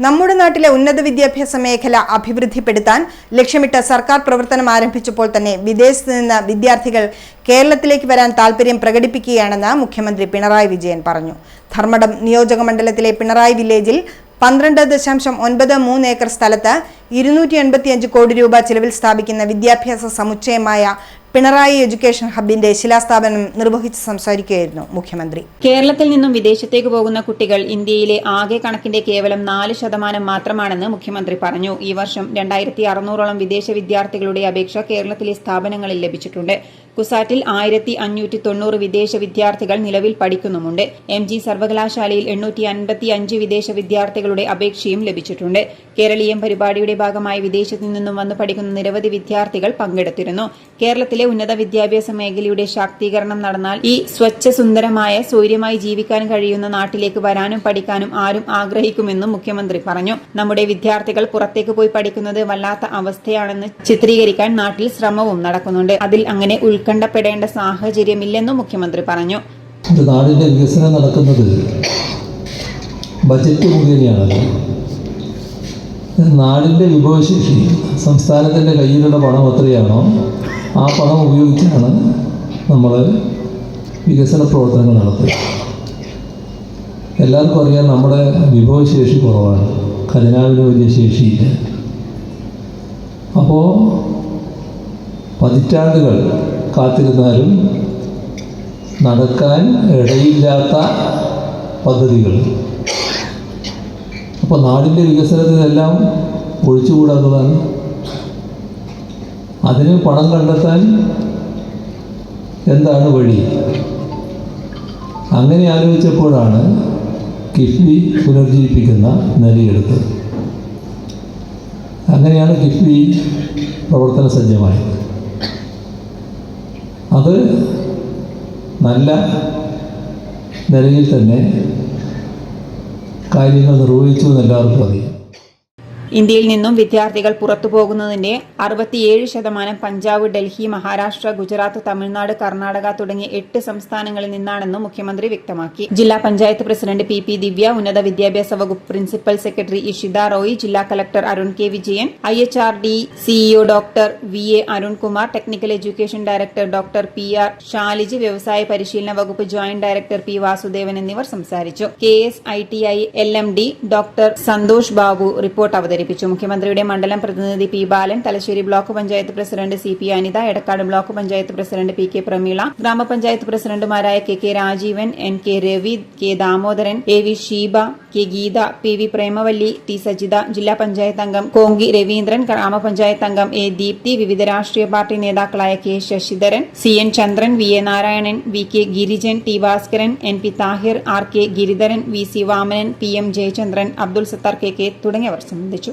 നമ്മുടെ നാട്ടിലെ ഉന്നത വിദ്യാഭ്യാസ മേഖല അഭിവൃദ്ധിപ്പെടുത്താൻ ലക്ഷ്യമിട്ട് സർക്കാർ പ്രവർത്തനം ആരംഭിച്ചപ്പോൾ തന്നെ വിദേശത്ത് നിന്ന് വിദ്യാർത്ഥികൾ കേരളത്തിലേക്ക് വരാൻ താൽപര്യം പ്രകടിപ്പിക്കുകയാണെന്ന് മുഖ്യമന്ത്രി പിണറായി വിജയൻ പറഞ്ഞു. ധർമ്മടം നിയോജക മണ്ഡലത്തിലെ പിണറായി വില്ലേജിൽ 12.93 ഏക്കർ സ്ഥലത്ത് 285 കോടി രൂപ ചിലവിൽ സ്ഥാപിക്കുന്ന വിദ്യാഭ്യാസ സമുച്ചയമായ പിണറായി എഡ്യൂക്കേഷൻ ഹബിന്റെ ശിലാസ്ഥാപനം നിർവഹിച്ച് സംസാരിക്കുകയായിരുന്നു മുഖ്യമന്ത്രി. കേരളത്തിൽ നിന്നും വിദേശത്തേക്ക് പോകുന്ന കുട്ടികൾ ഇന്ത്യയിലെ ആകെ കണക്കിന്റെ കേവലം 4% മാത്രമാണെന്ന് മുഖ്യമന്ത്രി പറഞ്ഞു. ഈ വർഷം 2600ഓളം വിദേശ വിദ്യാർത്ഥികളുടെ അപേക്ഷ കേരളത്തിലെ സ്ഥാപനങ്ങളിൽ ലഭിച്ചിട്ടുണ്ട്. കുസാറ്റിൽ 1590 വിദേശ വിദ്യാർത്ഥികൾ നിലവിൽ പഠിക്കുന്നുമുണ്ട്. MG സർവകലാശാലയിൽ 855 വിദേശ വിദ്യാർത്ഥികളുടെ അപേക്ഷയും ലഭിച്ചിട്ടുണ്ട്. കേരളീയം പരിപാടിയുടെ ഭാഗമായി വിദേശത്തു നിന്നും വന്ന് പഠിക്കുന്ന നിരവധി വിദ്യാർത്ഥികൾ പങ്കെടുത്തിരുന്നു. കേരളത്തിലെ ഉന്നത വിദ്യാഭ്യാസ മേഖലയുടെ ശാക്തീകരണം നടന്നാൽ ഈ സ്വച്ഛ സുന്ദരമായ സ്വൈര്യമായി ജീവിക്കാൻ കഴിയുന്ന നാട്ടിലേക്ക് വരാനും പഠിക്കാനും ആരും ആഗ്രഹിക്കുമെന്നും മുഖ്യമന്ത്രി പറഞ്ഞു. നമ്മുടെ വിദ്യാർത്ഥികൾ പുറത്തേക്ക് പോയി പഠിക്കുന്നത് വല്ലാത്ത അവസ്ഥയാണെന്ന് ചിത്രീകരിക്കാൻ നാട്ടിൽ ശ്രമവും നടക്കുന്നുണ്ട്. അതിൽ അങ്ങനെ ഉത്കണ്ഠപ്പെടേണ്ട സാഹചര്യമില്ലെന്നും മുഖ്യമന്ത്രി പറഞ്ഞു. നാടിന്റെ വികസനം നടക്കുന്നത് ബജറ്റ് മുഖേനയാണല്ലോ. നാടിന്റെ വിഭവശേഷി സംസ്ഥാനത്തിന്റെ കയ്യിലുള്ള പണം എത്രയാണോ ആ പണം ഉപയോഗിച്ചാണ് നമ്മൾ വികസന പ്രവർത്തനങ്ങൾ നടത്തുക. എല്ലാവർക്കും അറിയാം നമ്മുടെ വിഭവശേഷി കുറവാണ്, ഖജനാവിന് വലിയ ശേഷിയില്ല. അപ്പോൾ പതിറ്റാണ്ടുകൾ കാത്തിരുന്നാലും നടക്കാൻ ഇടയില്ലാത്ത പദ്ധതികൾ. അപ്പോൾ നാടിൻ്റെ വികസനത്തിനെല്ലാം ഒഴിച്ചുകൂടാത്തതാണ്. അതിന് പണം കണ്ടെത്താൻ എന്താണ് വഴി? അങ്ങനെ ആലോചിച്ചപ്പോഴാണ് കിഫ്ബി പുനർജീവിപ്പിക്കുന്ന നിലയെടുത്തത്. അങ്ങനെയാണ് കിഫ്ബി പ്രവർത്തന സജ്ജമായത്. അത് നല്ല നിലയിൽ തന്നെ കാര്യങ്ങൾ നിർവഹിച്ചു എന്ന് എല്ലാവർക്കും അറിയാം. ഇന്ത്യയിൽ നിന്നും വിദ്യാർത്ഥികൾ പുറത്തു പോകുന്നതിന്റെ 67% പഞ്ചാബ്, ഡൽഹി, മഹാരാഷ്ട്ര, ഗുജറാത്ത്, തമിഴ്നാട്, കർണാടക തുടങ്ങിയ 8 സംസ്ഥാനങ്ങളിൽ നിന്നാണെന്നും മുഖ്യമന്ത്രി വ്യക്തമാക്കി. ജില്ലാ പഞ്ചായത്ത് പ്രസിഡന്റ് PP ദിവ്യ, ഉന്നത വിദ്യാഭ്യാസ വകുപ്പ് പ്രിൻസിപ്പൽ സെക്രട്ടറി ഇഷിത റോയ്, ജില്ലാ collector Arun K Vijayan, IHRD CEO doctor VA Arunkumar, technical education director doctor PR Shalij, വ്യവസായ പരിശീലന വകുപ്പ് ജോയിന്റ് ഡയറക്ടർ P വാസുദേവൻ എന്നിവർ സംസാരിച്ചു. KSITI LMD doctor Santosh Babu report അവതരിപ്പിച്ചു. മുഖ്യമന്ത്രിയുടെ മണ്ഡലം പ്രതിനിധി P Balan, Thalassery block panchayat president CP Anitha, Edakkad block panchayat president PK Prameela, ഗ്രാമപഞ്ചായത്ത് പ്രസിഡന്റുമാരായ KK Rajeevan, NK Ravi, K Damodaran, AV Sheeba, K Geetha, PV Premavalli, T Sajitha, ജില്ലാ പഞ്ചായത്ത് അംഗം കോങ്കി രവീന്ദ്രൻ, ഗ്രാമപഞ്ചായത്ത് അംഗം A ദീപ്തി, വിവിധ രാഷ്ട്രീയ പാർട്ടി നേതാക്കളായ K ശശിധരൻ, CN ചന്ദ്രൻ, VA Narayanan, VK Girijan, T Bhaskaran, NP Thahir, RK Giridharan, VC Vamanan, PM Jayachandran, Abdul Sattar KK തുടങ്ങിയവർ സംബന്ധിച്ചു.